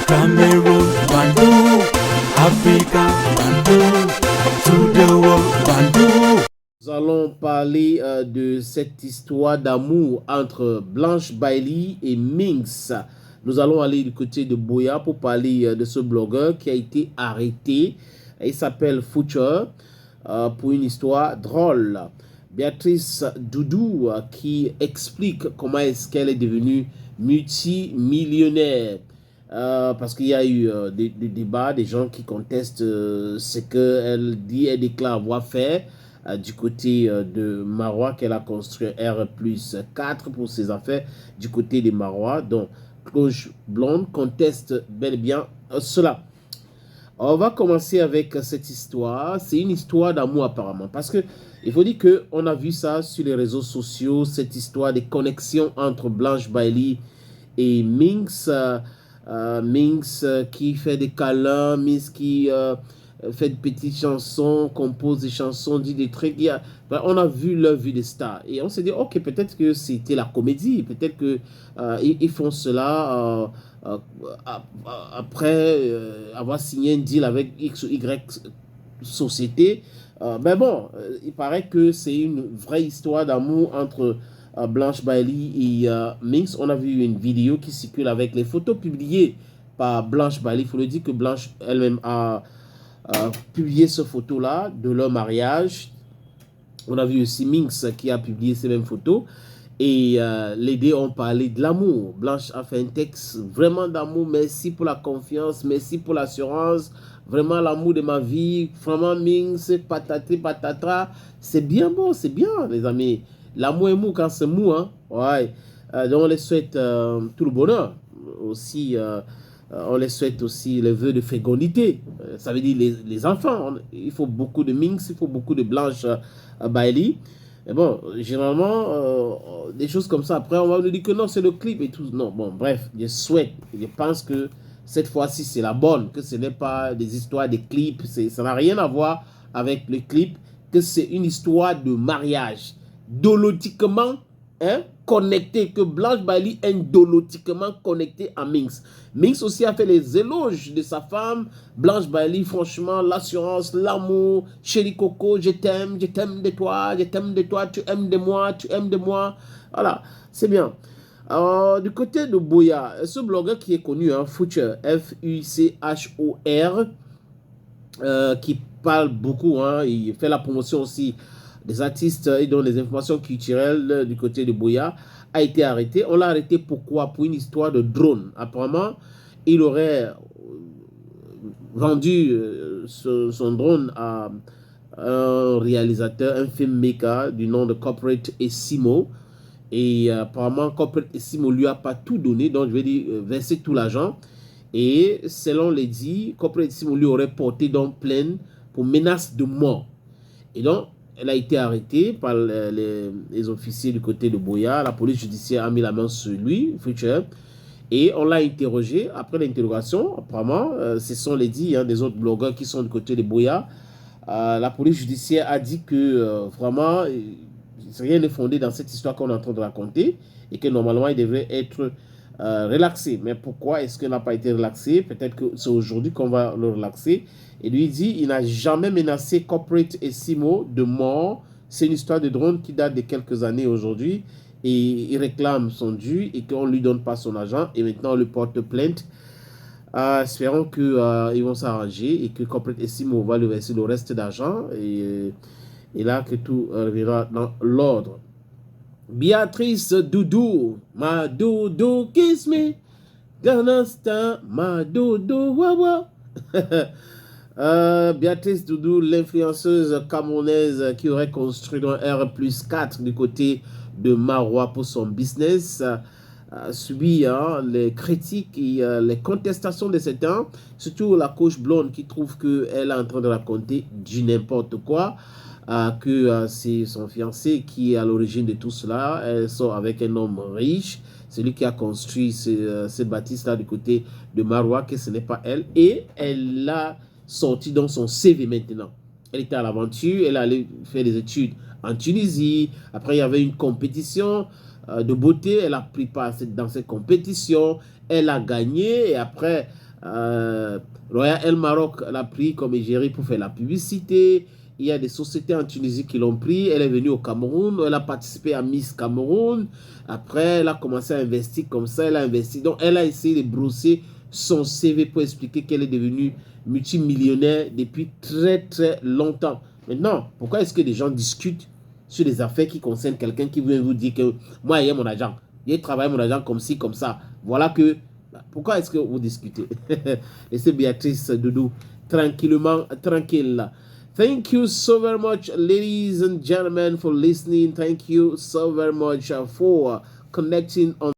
Cameroon, Bandung, Africa, Bandung, to the world, Bandung. Nous allons parler de cette histoire d'amour entre Blanche Bailey et Minx. Nous allons aller du côté de Buea pour parler de ce blogueur qui a été arrêté. Il s'appelle Future pour une histoire drôle. Béatrice Doudou qui explique comment est-ce qu'elle est devenue multimillionnaire. Parce qu'il y a eu des débats, des gens qui contestent ce qu'elle dit et déclare avoir fait du côté de Marois, qu'elle a construit R+4 pour ses affaires du côté des Marois. Donc, Cloche Blonde conteste bel et bien cela. On va commencer avec cette histoire. C'est une histoire d'amour apparemment. Parce que il faut dire qu'on a vu ça sur les réseaux sociaux, cette histoire des connexions entre Blanche Bailey et Minx. Minx qui fait des câlins, Minx qui fait de petites chansons, compose des chansons, dit des trucs. On a vu leur vie de star. Et on s'est dit, ok, peut-être que c'était la comédie. Peut-être qu'ils font cela après avoir signé un deal avec X ou Y société. Mais bon, il paraît que c'est une vraie histoire d'amour entre Blanche Bailey et Minx. On a vu une vidéo qui circule avec les photos publiées par Blanche Bailey. Il faut le dire que Blanche elle-même a publié cette photo-là de leur mariage. On a vu aussi Minx qui a publié ces mêmes photos. Et les deux ont parlé de l'amour. Blanche a fait un texte vraiment d'amour. Merci pour la confiance, merci pour l'assurance. Vraiment l'amour de ma vie. Vraiment Minx, patati patatra. C'est bien beau, c'est bien les amis. L'amour est mou quand c'est mou. Hein? Ouais. Donc on les souhaite tout le bonheur. Aussi, on les souhaite aussi les vœux de fécondité. Ça veut dire les enfants. Il faut beaucoup de Minx, il faut beaucoup de Blanche Bailey. Mais bon, généralement, des choses comme ça, après, on va nous dire que non, c'est le clip et tout. Non, bon, bref, je souhaite, je pense que cette fois-ci, c'est la bonne, que ce n'est pas des histoires de clips, ça n'a rien à voir avec le clip, que c'est une histoire de mariage, dolotiquement connecté, que Blanche Bailey est dolotiquement connectée à Minx. Minx aussi a fait les éloges de sa femme. Blanche Bailey, franchement, l'assurance, l'amour, chérie Coco, je t'aime de toi, tu aimes de moi, tu aimes de moi. Voilà, c'est bien. Du côté de Buea, ce blogueur qui est connu, Future, Fuchor, qui parle beaucoup, il fait la promotion aussi des artistes et donne des informations culturelles du côté de Buea, a été arrêté. On l'a arrêté pourquoi? Pour une histoire de drone. Apparemment, il aurait vendu son drone à un réalisateur, un filmmaker du nom de Corporate Essimo. Et apparemment, Corporate Essimo lui a pas tout donné, donc je vais dire verser tout l'argent. Et selon les dits, Corporate Essimo lui aurait porté donc plainte pour menace de mort. Et donc, elle a été arrêtée par les officiers du côté de Buea. La police judiciaire a mis la main sur lui, Future, et on l'a interrogé. Après l'interrogation, apparemment, ce sont les dits des autres blogueurs qui sont du côté de Buea. La police judiciaire a dit que vraiment, rien n'est fondé dans cette histoire qu'on est en train de raconter et que normalement, il devrait être relaxé. Mais pourquoi est-ce qu'il n'a pas été relaxé? Peut-être que c'est aujourd'hui qu'on va le relaxer. Et lui dit, il n'a jamais menacé Corporate Essimo de mort. C'est une histoire de drone qui date de quelques années aujourd'hui. Et il réclame son dû et qu'on ne lui donne pas son argent. Et maintenant, on lui porte plainte. Espérons qu'ils vont s'arranger et que Corporate Essimo va lui verser le reste d'argent. Et là, que tout reviendra dans l'ordre. Béatrice Doudou, ma doudou kiss me, Ganastan, ma doudou wawa. Béatrice Doudou, l'influenceuse camerounaise qui aurait construit un R+4 du côté de Marois pour son business, subit les critiques et les contestations de certains, surtout la coach blonde qui trouve qu'elle est en train de raconter du n'importe quoi. Que c'est son fiancé qui est à l'origine de tout cela. Elle sort avec un homme riche, celui qui a construit cette bâtisse-là du côté de Marois, que ce n'est pas elle. Et elle l'a sorti dans son CV maintenant. Elle était à l'aventure, elle allait faire des études en Tunisie. Après, il y avait une compétition de beauté. Elle a pris part dans cette compétition. Elle a gagné et après, Royal El Maroc l'a pris comme égérie pour faire la publicité. Il y a des sociétés en Tunisie qui l'ont pris. Elle est venue au Cameroun. Elle a participé à Miss Cameroun. Après, elle a commencé à investir comme ça. Elle a investi. Donc, elle a essayé de brosser son CV pour expliquer qu'elle est devenue multimillionnaire depuis très, très longtemps. Maintenant, pourquoi est-ce que des gens discutent sur des affaires qui concernent quelqu'un qui vient vous dire que moi, il y a mon agent. Il travaille mon agent comme ci, comme ça. Voilà que... Pourquoi est-ce que vous discutez? Laissez Béatrice Doudou tranquillement, tranquille. Thank you so very much, ladies and gentlemen, for listening. Thank you so very much for connecting on